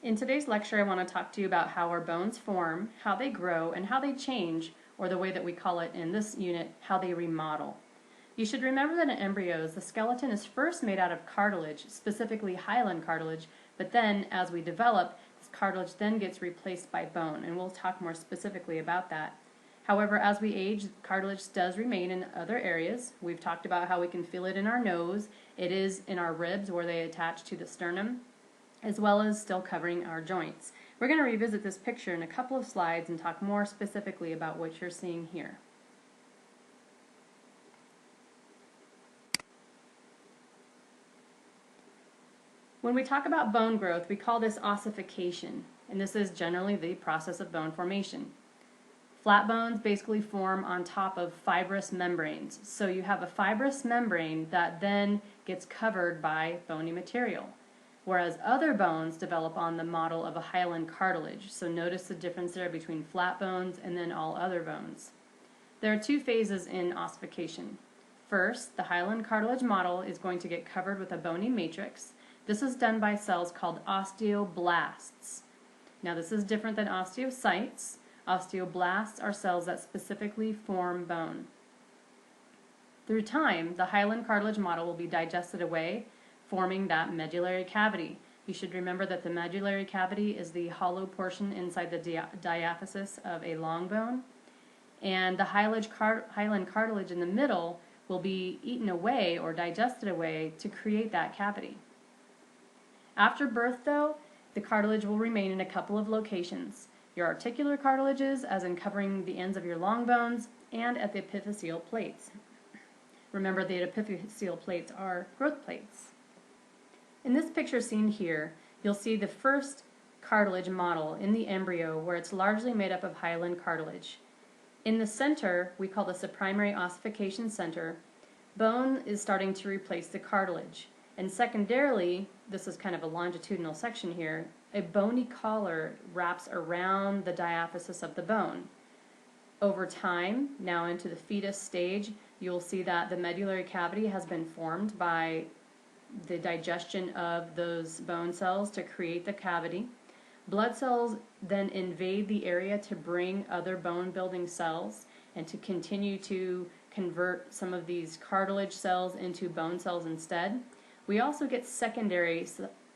In today's lecture, I want to talk to you about how our bones form, how they grow, and how they change, or the way that we call it in this unit, how they remodel. You should remember that in embryos, the skeleton is first made out of cartilage, specifically hyaline cartilage, but then as we develop, this cartilage then gets replaced by bone, and we'll talk more specifically about that. However, as we age, cartilage does remain in other areas. We've talked about how we can feel it in our nose. It is in our ribs where they attach to the sternum, as well as still covering our joints. We're going to revisit this picture in a couple of slides and talk more specifically about what you're seeing here. When we talk about bone growth, we call this ossification, and this is generally the process of bone formation. Flat bones basically form on top of fibrous membranes. So you have a fibrous membrane that then gets covered by bony material, whereas other bones develop on the model of a hyaline cartilage. So notice the difference there between flat bones and then all other bones. There are two phases in ossification. First, the hyaline cartilage model is going to get covered with a bony matrix. This is done by cells called osteoblasts. Now this is different than osteocytes. Osteoblasts are cells that specifically form bone. Through time, the hyaline cartilage model will be digested away, forming that medullary cavity. You should remember that the medullary cavity is the hollow portion inside the diaphysis of a long bone, and the hyaline cartilage in the middle will be eaten away or digested away to create that cavity. After birth, though, the cartilage will remain in a couple of locations. Your articular cartilages, as in covering the ends of your long bones, and at the epiphyseal plates. Remember, the epiphyseal plates are growth plates. In this picture seen here, you'll see the first cartilage model in the embryo where it's largely made up of hyaline cartilage. In the center, we call this the primary ossification center, bone is starting to replace the cartilage. And secondarily, this is kind of a longitudinal section here, a bony collar wraps around the diaphysis of the bone. Over time, now into the fetus stage, you'll see that the medullary cavity has been formed by the digestion of those bone cells to create the cavity. Blood cells then invade the area to bring other bone building cells and to continue to convert some of these cartilage cells into bone cells instead. We also get secondary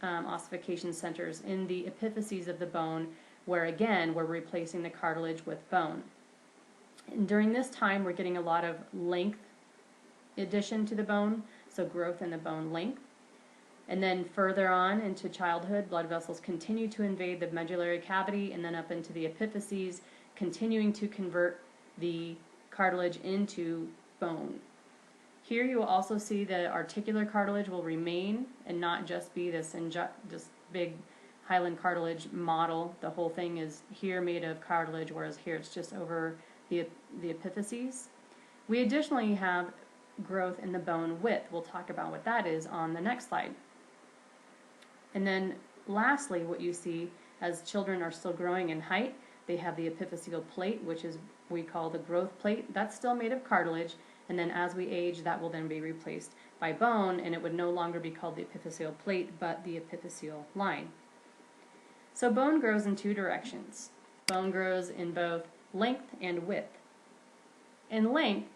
ossification centers in the epiphyses of the bone where again we're replacing the cartilage with bone. And during this time we're getting a lot of length addition to the bone, so growth in the bone length. And then further on into childhood, blood vessels continue to invade the medullary cavity and then up into the epiphyses, continuing to convert the cartilage into bone. Here you will also see the articular cartilage will remain and not just be this big hyaline cartilage model. The whole thing is here made of cartilage, whereas here it's just over the epiphyses. We additionally have growth in the bone width. We'll talk about what that is on the next slide. And then lastly, what you see as children are still growing in height, they have the epiphyseal plate, which is we call the growth plate. That's still made of cartilage. And then as we age, that will then be replaced by bone, and it would no longer be called the epiphyseal plate, but the epiphyseal line. So bone grows in two directions. Bone grows in both length and width. In length,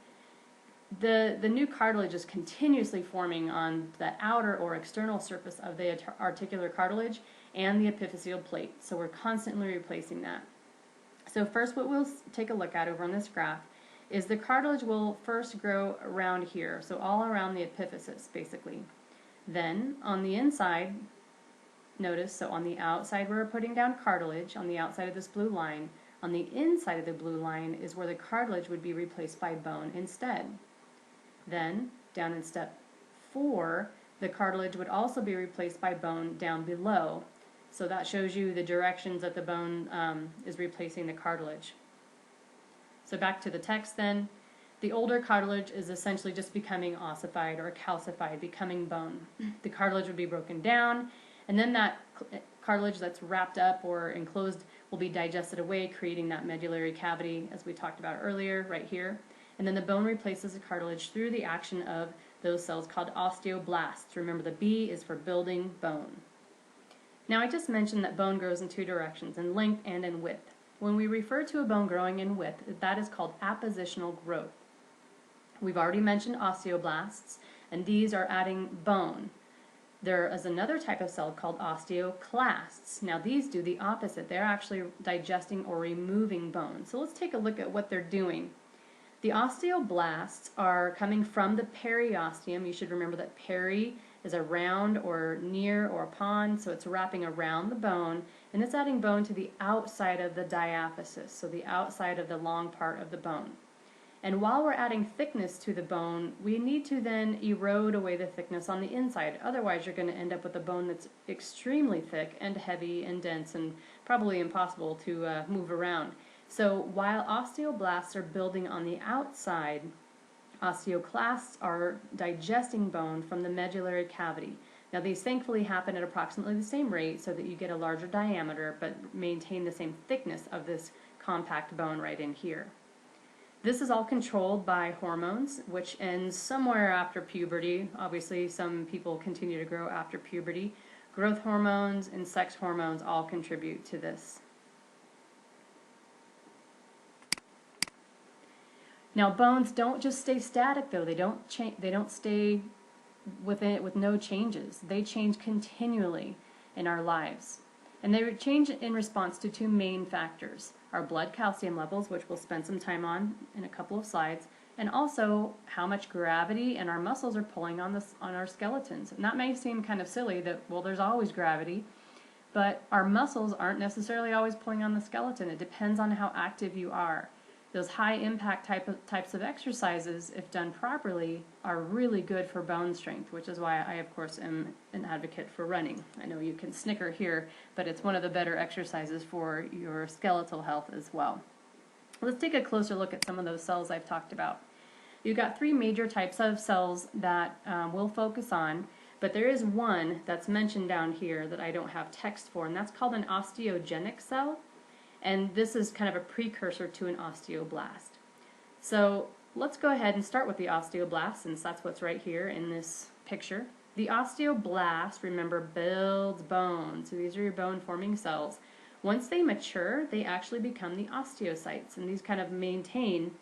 the new cartilage is continuously forming on the outer or external surface of the articular cartilage and the epiphyseal plate. So we're constantly replacing that. So first what we'll take a look at over on this graph is the cartilage will first grow around here, so all around the epiphysis basically. Then on the inside, notice, so on the outside we're putting down cartilage, on the outside of this blue line. On the inside of the blue line is where the cartilage would be replaced by bone instead. Then down in step 4, the cartilage would also be replaced by bone down below. So that shows you the directions that the bone is replacing the cartilage. So back to the text then, the older cartilage is essentially just becoming ossified or calcified, becoming bone. The cartilage would be broken down, and then that cartilage that's wrapped up or enclosed will be digested away, creating that medullary cavity as we talked about earlier right here. And then the bone replaces the cartilage through the action of those cells called osteoblasts. Remember, the B is for building bone. Now I just mentioned that bone grows in two directions, in length and in width. When we refer to a bone growing in width, that is called appositional growth. We've already mentioned osteoblasts, and these are adding bone. There is another type of cell called osteoclasts. Now these do the opposite. They're actually digesting or removing bone. So let's take a look at what they're doing. The osteoblasts are coming from the periosteum. You should remember that peri is around or near or upon, so it's wrapping around the bone, and it's adding bone to the outside of the diaphysis, so the outside of the long part of the bone. And while we're adding thickness to the bone, we need to then erode away the thickness on the inside. Otherwise, you're going to end up with a bone that's extremely thick and heavy and dense and probably impossible to move around. So while osteoblasts are building on the outside, osteoclasts are digesting bone from the medullary cavity. Now these thankfully happen at approximately the same rate so that you get a larger diameter but maintain the same thickness of this compact bone right in here. This is all controlled by hormones, which ends somewhere after puberty. Obviously, some people continue to grow after puberty. Growth hormones and sex hormones all contribute to this. Now, bones don't just stay static, though. They don't stay with no changes. They change continually in our lives. And they change in response to two main factors: our blood calcium levels, which we'll spend some time on in a couple of slides, and also how much gravity and our muscles are pulling on our skeletons. And that may seem kind of silly that, well, there's always gravity, but our muscles aren't necessarily always pulling on the skeleton. It depends on how active you are. Those high impact types of exercises, if done properly, are really good for bone strength, which is why I, of course, am an advocate for running. I know you can snicker here, but it's one of the better exercises for your skeletal health as well. Let's take a closer look at some of those cells I've talked about. You've got three major types of cells that we'll focus on, but there is one that's mentioned down here that I don't have text for, and that's called an osteogenic cell. And this is kind of a precursor to an osteoblast. So let's go ahead and start with the osteoblast, since that's what's right here in this picture. The osteoblast, remember, builds bone. So these are your bone-forming cells. Once they mature, they actually become the osteocytes, and these kind of maintain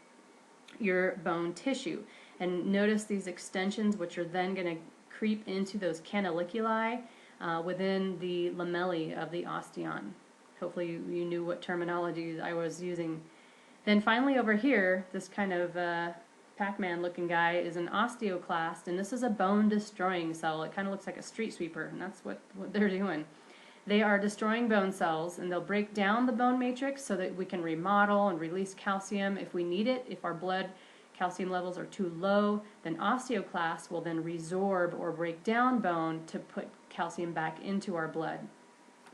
your bone tissue. And notice these extensions, which are then going to creep into those canaliculi within the lamellae of the osteon. Hopefully you knew what terminology I was using. Then finally over here, this kind of Pac-Man looking guy is an osteoclast, and this is a bone-destroying cell. It kind of looks like a street sweeper, and that's what they're doing. They are destroying bone cells, and they'll break down the bone matrix so that we can remodel and release calcium if we need it. If our blood calcium levels are too low, then osteoclasts will then resorb or break down bone to put calcium back into our blood.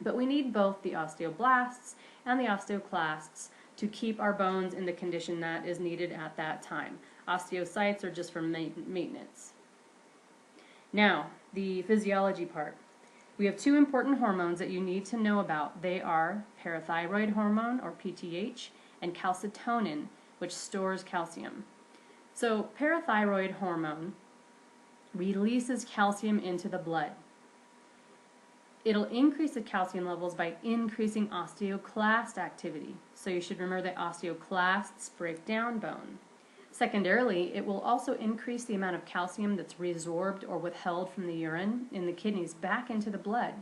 But we need both the osteoblasts and the osteoclasts to keep our bones in the condition that is needed at that time. Osteocytes are just for maintenance. Now, the physiology part. We have two important hormones that you need to know about. They are parathyroid hormone, or PTH, and calcitonin, which stores calcium. So parathyroid hormone releases calcium into the blood. It'll increase the calcium levels by increasing osteoclast activity. So you should remember that osteoclasts break down bone. Secondarily, it will also increase the amount of calcium that's resorbed or withheld from the urine in the kidneys back into the blood.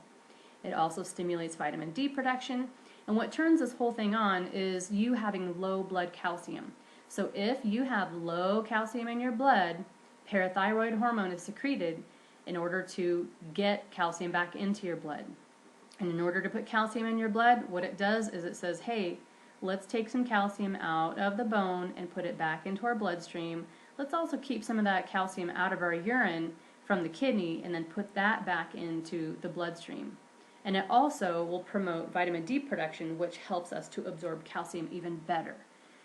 It also stimulates vitamin D production. And what turns this whole thing on is you having low blood calcium. So if you have low calcium in your blood, parathyroid hormone is secreted in order to get calcium back into your blood. And in order to put calcium in your blood, what it does is it says, hey, let's take some calcium out of the bone and put it back into our bloodstream. Let's also keep some of that calcium out of our urine from the kidney and then put that back into the bloodstream. And it also will promote vitamin D production, which helps us to absorb calcium even better.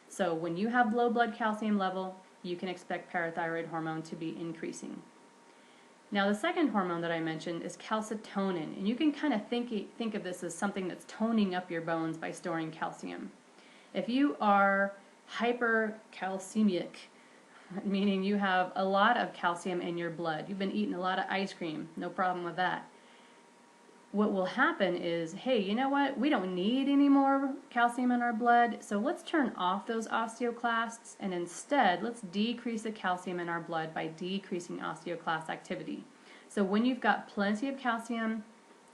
So when you have low blood calcium level, you can expect parathyroid hormone to be increasing. Now the second hormone that I mentioned is calcitonin, and you can kind of think of this as something that's toning up your bones by storing calcium. If you are hypercalcemic, meaning you have a lot of calcium in your blood, you've been eating a lot of ice cream, no problem with that, what will happen is, hey, you know what? We don't need any more calcium in our blood, so let's turn off those osteoclasts, and instead let's decrease the calcium in our blood by decreasing osteoclast activity. So when you've got plenty of calcium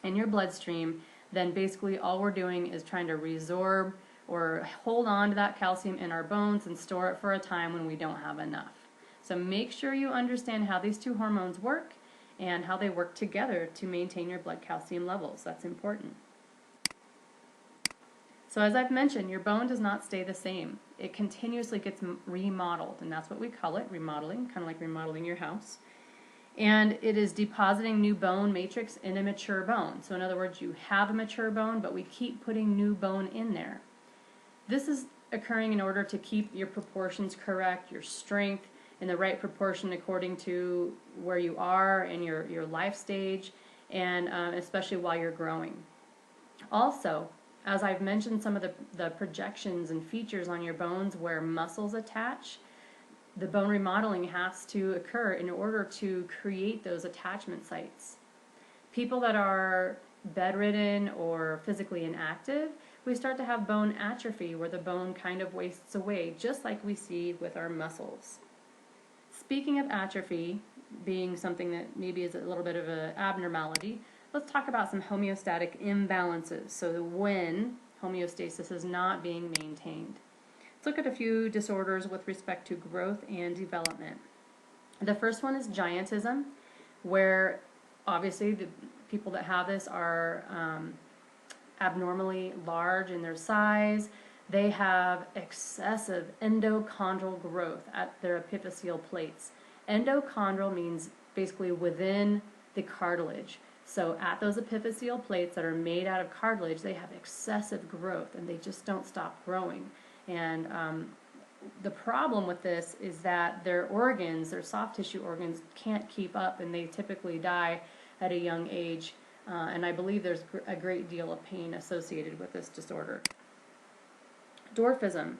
in your bloodstream, then basically all we're doing is trying to resorb or hold on to that calcium in our bones and store it for a time when we don't have enough. So make sure you understand how these two hormones work and how they work together to maintain your blood calcium levels. That's important. So as I've mentioned, your bone does not stay the same. It continuously gets remodeled, and that's what we call it, remodeling, kind of like remodeling your house. And it is depositing new bone matrix in a mature bone. So in other words, you have a mature bone, but we keep putting new bone in there. This is occurring in order to keep your proportions correct, your strength in the right proportion according to where you are in your life stage, and especially while you're growing. Also, as I've mentioned, some of the projections and features on your bones where muscles attach, the bone remodeling has to occur in order to create those attachment sites. People that are bedridden or physically inactive, we start to have bone atrophy where the bone kind of wastes away, just like we see with our muscles. Speaking of atrophy being something that maybe is a little bit of an abnormality, let's talk about some homeostatic imbalances, so when homeostasis is not being maintained. Let's look at a few disorders with respect to growth and development. The first one is giantism, where obviously the people that have this are abnormally large in their size. They have excessive endochondral growth at their epiphyseal plates. Endochondral means basically within the cartilage. So at those epiphyseal plates that are made out of cartilage, they have excessive growth and they just don't stop growing. And the problem with this is that their organs, their soft tissue organs, can't keep up, and they typically die at a young age. And I believe there's a great deal of pain associated with this disorder. Dwarfism.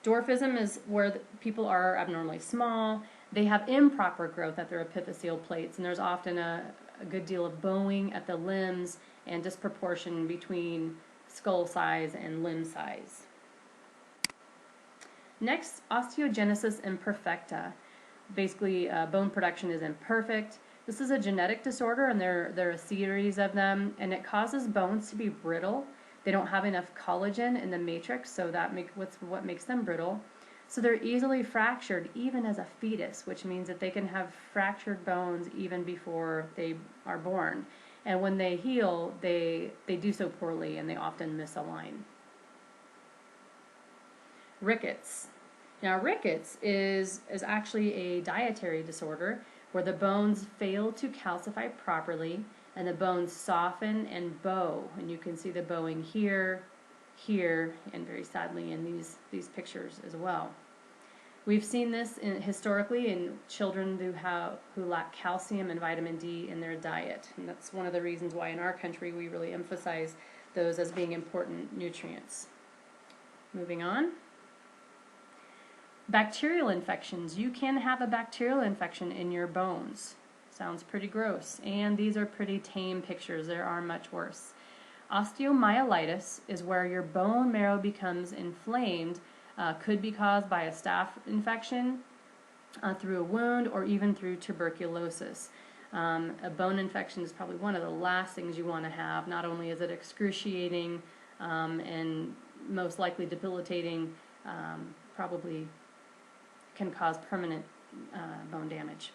Dwarfism is where people are abnormally small. They have improper growth at their epiphyseal plates, and there's often a good deal of bowing at the limbs and disproportion between skull size and limb size. Next, osteogenesis imperfecta. Basically, bone production is imperfect. This is a genetic disorder, and there are a series of them, and it causes bones to be brittle. They don't have enough collagen in the matrix, so what makes them brittle. So they're easily fractured even as a fetus, which means that they can have fractured bones even before they are born. And when they heal, they do so poorly, and they often misalign. Rickets. Now, rickets is actually a dietary disorder where the bones fail to calcify properly, and the bones soften and bow, and you can see the bowing here, and very sadly in these pictures as well. We've seen this historically in children who lack calcium and vitamin D in their diet, and that's one of the reasons why in our country we really emphasize those as being important nutrients. Moving on. Bacterial infections. You can have a bacterial infection in your bones. Sounds pretty gross, and these are pretty tame pictures. There are much worse. Osteomyelitis is where your bone marrow becomes inflamed, could be caused by a staph infection, through a wound, or even through tuberculosis. A bone infection is probably one of the last things you want to have. Not only is it excruciating and most likely debilitating, probably can cause permanent bone damage.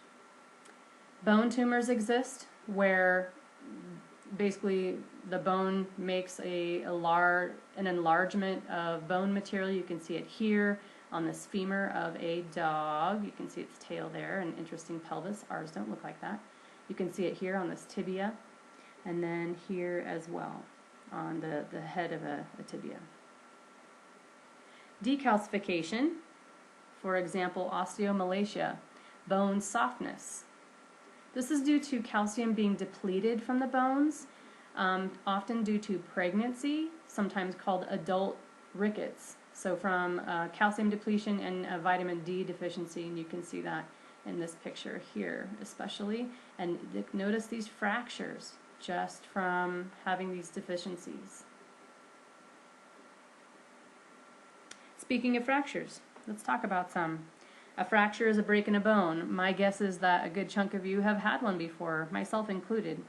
Bone tumors exist where basically the bone makes an enlargement of bone material. You can see it here on this femur of a dog. You can see its tail there, an interesting pelvis. Ours don't look like that. You can see it here on this tibia, and then here as well on the head of a tibia. Decalcification, for example, osteomalacia, bone softness. This is due to calcium being depleted from the bones, often due to pregnancy, sometimes called adult rickets. So from calcium depletion and vitamin D deficiency, and you can see that in this picture here especially. And notice these fractures, just from having these deficiencies. Speaking of fractures, let's talk about some. A fracture is a break in a bone. My guess is that a good chunk of you have had one before, myself included.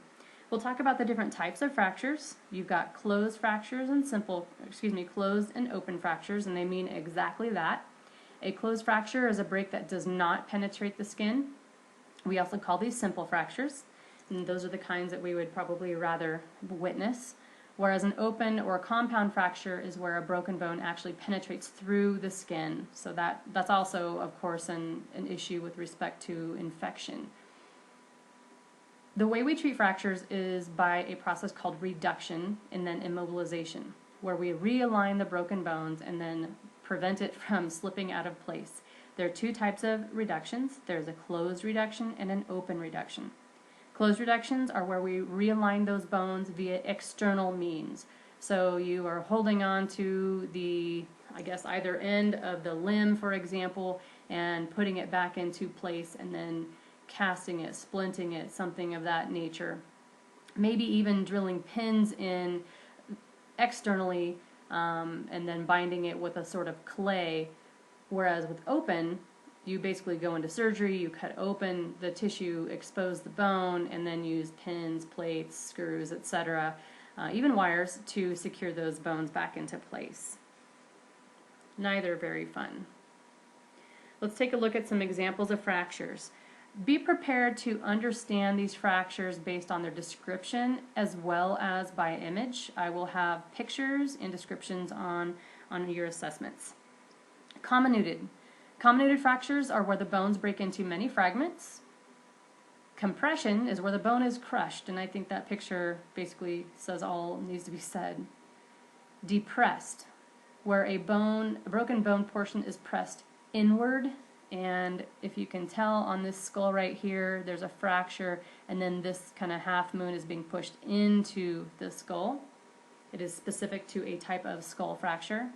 We'll talk about the different types of fractures. You've got closed fractures and closed and open fractures, and they mean exactly that. A closed fracture is a break that does not penetrate the skin. We also call these simple fractures, and those are the kinds that we would probably rather witness. Whereas an open or compound fracture is where a broken bone actually penetrates through the skin. So that's also, of course, an issue with respect to infection. The way we treat fractures is by a process called reduction and then immobilization, where we realign the broken bones and then prevent it from slipping out of place. There are two types of reductions. There's a closed reduction and an open reduction. Closed reductions are where we realign those bones via external means. So you are holding on to the, either end of the limb, for example, and putting it back into place and then casting it, splinting it, something of that nature. Maybe even drilling pins in externally and then binding it with a sort of clay. Whereas with open, you basically go into surgery, you cut open the tissue, expose the bone, and then use pins, plates, screws, etc., even wires to secure those bones back into place. Neither very fun. Let's take a look at some examples of fractures. Be prepared to understand these fractures based on their description as well as by image. I will have pictures and descriptions on your assessments. Comminuted. Comminuted fractures are where the bones break into many fragments. Compression is where the bone is crushed, and I think that picture basically says all needs to be said. Depressed, where a broken bone portion is pressed inward, and if you can tell on this skull right here, there's a fracture, and then this kind of half moon is being pushed into the skull. It is specific to a type of skull fracture.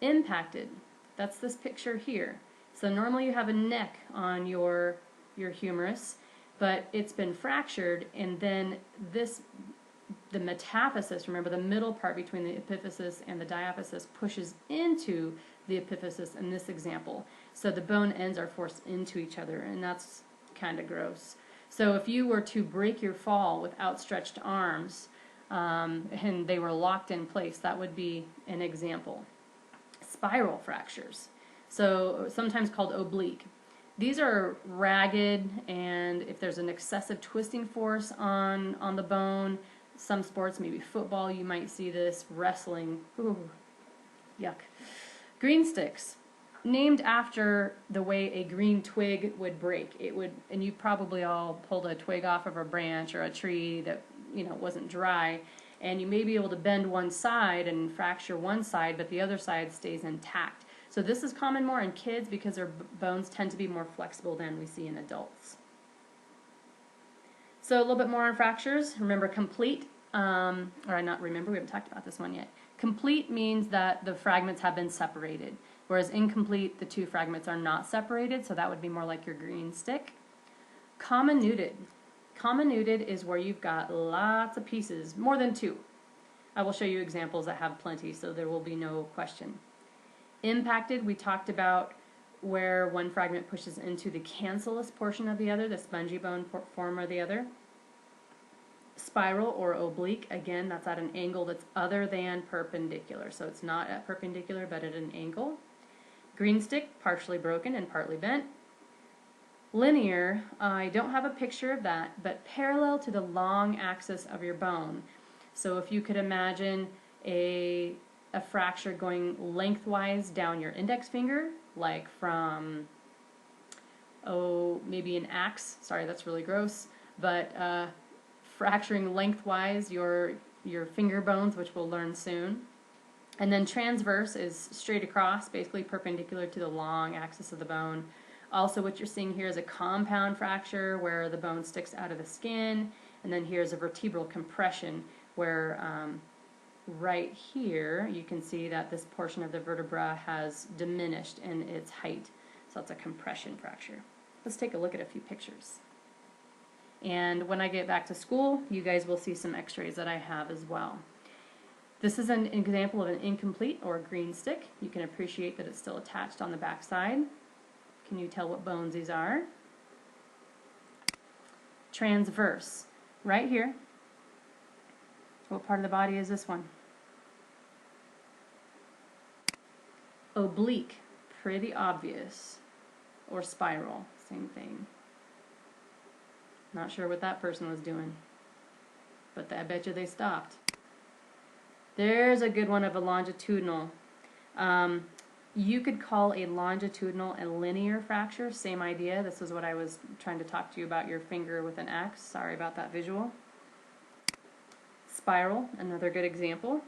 Impacted. That's this picture here. So normally you have a neck on your humerus, but it's been fractured, and then the metaphysis, remember the middle part between the epiphysis and the diaphysis, pushes into the epiphysis in this example. So the bone ends are forced into each other, and that's kind of gross. So if you were to break your fall with outstretched arms and they were locked in place, that would be an example. Spiral fractures, so sometimes called oblique. These are ragged, and if there's an excessive twisting force on the bone, some sports, maybe football, you might see this, wrestling, ooh, yuck. Green sticks, named after the way a green twig would break. And you probably all pulled a twig off of a branch or a tree that wasn't dry, and you may be able to bend one side and fracture one side, but the other side stays intact. So this is common more in kids because their bones tend to be more flexible than we see in adults. So a little bit more on fractures. Remember complete, we haven't talked about this one yet. Complete means that the fragments have been separated, whereas incomplete, the two fragments are not separated, so that would be more like your green stick. Comminuted. Comminuted is where you've got lots of pieces, more than two. I will show you examples that have plenty, so there will be no question. Impacted, we talked about where one fragment pushes into the cancellous portion of the other, the spongy bone form of the other. Spiral or oblique, again, that's at an angle that's other than perpendicular. So it's not at perpendicular, but at an angle. Green stick, partially broken and partly bent. Linear, I don't have a picture of that, but parallel to the long axis of your bone. So if you could imagine a fracture going lengthwise down your index finger, like from, maybe an axe, sorry, that's really gross, but fracturing lengthwise your finger bones, which we'll learn soon. And then transverse is straight across, basically perpendicular to the long axis of the bone. Also, what you're seeing here is a compound fracture where the bone sticks out of the skin, and then here's a vertebral compression where right here you can see that this portion of the vertebra has diminished in its height. So that's a compression fracture. Let's take a look at a few pictures. And when I get back to school, you guys will see some x-rays that I have as well. This is an example of an incomplete or green stick. You can appreciate that it's still attached on the back side. Can you tell what bones these are? Transverse, right here. What part of the body is this one? Oblique, pretty obvious. Or spiral, same thing. Not sure what that person was doing, but I bet you they stopped. There's a good one of a longitudinal. You could call a longitudinal a linear fracture, same idea. This is what I was trying to talk to you about, your finger with an X. Sorry about that visual. Spiral, another good example.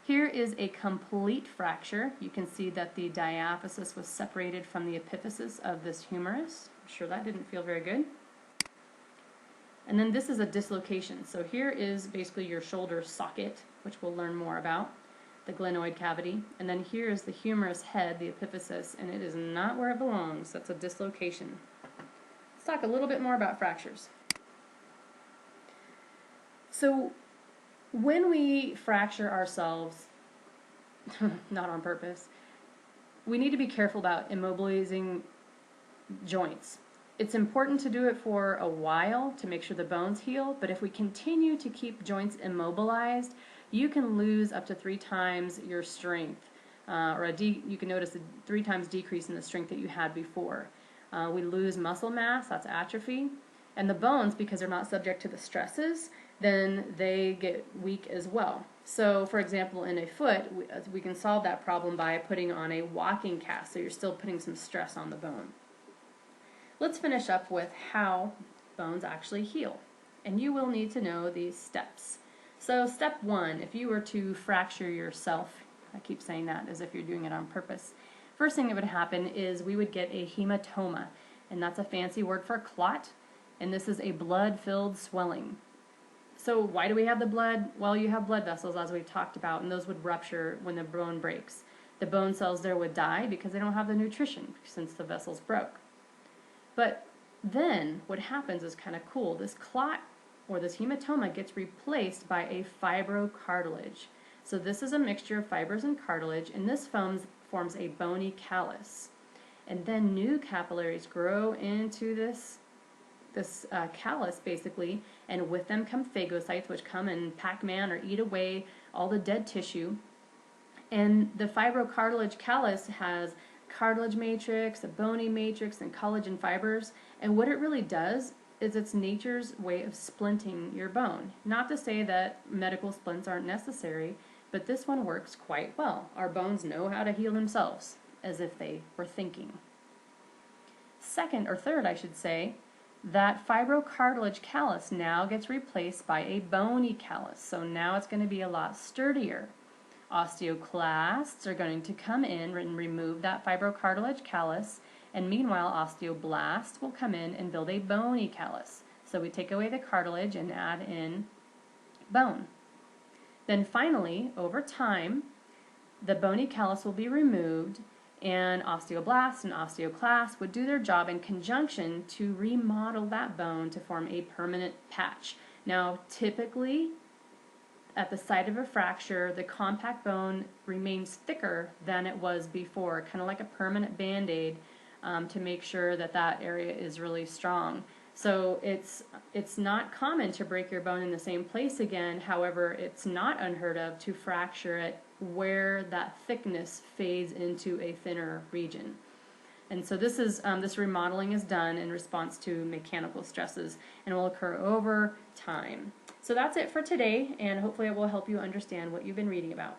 Here is a complete fracture. You can see that the diaphysis was separated from the epiphysis of this humerus. I'm sure that didn't feel very good. And then this is a dislocation. So here is basically your shoulder socket, which we'll learn more about, the glenoid cavity. And then here is the humerus head, the epiphysis, and it is not where it belongs. That's a dislocation. Let's talk a little bit more about fractures. So when we fracture ourselves, not on purpose, we need to be careful about immobilizing joints. It's important to do it for a while to make sure the bones heal, but if we continue to keep joints immobilized, you can lose up to 3 times your strength, you can notice a 3 times decrease in the strength that you had before. We lose muscle mass, that's atrophy, and the bones, because they're not subject to the stresses, then they get weak as well. So, for example, in a foot, we can solve that problem by putting on a walking cast, so you're still putting some stress on the bone. Let's finish up with how bones actually heal. And you will need to know these steps. So step 1, if you were to fracture yourself, I keep saying that as if you're doing it on purpose, first thing that would happen is we would get a hematoma, and that's a fancy word for clot, and this is a blood-filled swelling. So why do we have the blood? Well, you have blood vessels, as we've talked about, and those would rupture when the bone breaks. The bone cells there would die because they don't have the nutrition since the vessels broke. But then what happens is kind of cool. This clot or this hematoma gets replaced by a fibrocartilage. So this is a mixture of fibers and cartilage, and this forms a bony callus. And then new capillaries grow into this callus basically, and with them come phagocytes, which come and Pac-Man or eat away all the dead tissue. And the fibrocartilage callus has cartilage matrix, a bony matrix, and collagen fibers, and what it really does is it's nature's way of splinting your bone. Not to say that medical splints aren't necessary, but this one works quite well. Our bones know how to heal themselves, as if they were thinking. Second, or third I should say, that fibrocartilage callus now gets replaced by a bony callus, so now it's going to be a lot sturdier. Osteoclasts are going to come in and remove that fibrocartilage callus, and meanwhile osteoblasts will come in and build a bony callus. So we take away the cartilage and add in bone. Then finally, over time, the bony callus will be removed, and osteoblasts and osteoclasts would do their job in conjunction to remodel that bone to form a permanent patch. Now, typically, at the site of a fracture, the compact bone remains thicker than it was before, kind of like a permanent Band-Aid, to make sure that that area is really strong. So it's not common to break your bone in the same place again. However, it's not unheard of to fracture it where that thickness fades into a thinner region. And so this remodeling is done in response to mechanical stresses and will occur over time. So that's it for today, and hopefully it will help you understand what you've been reading about.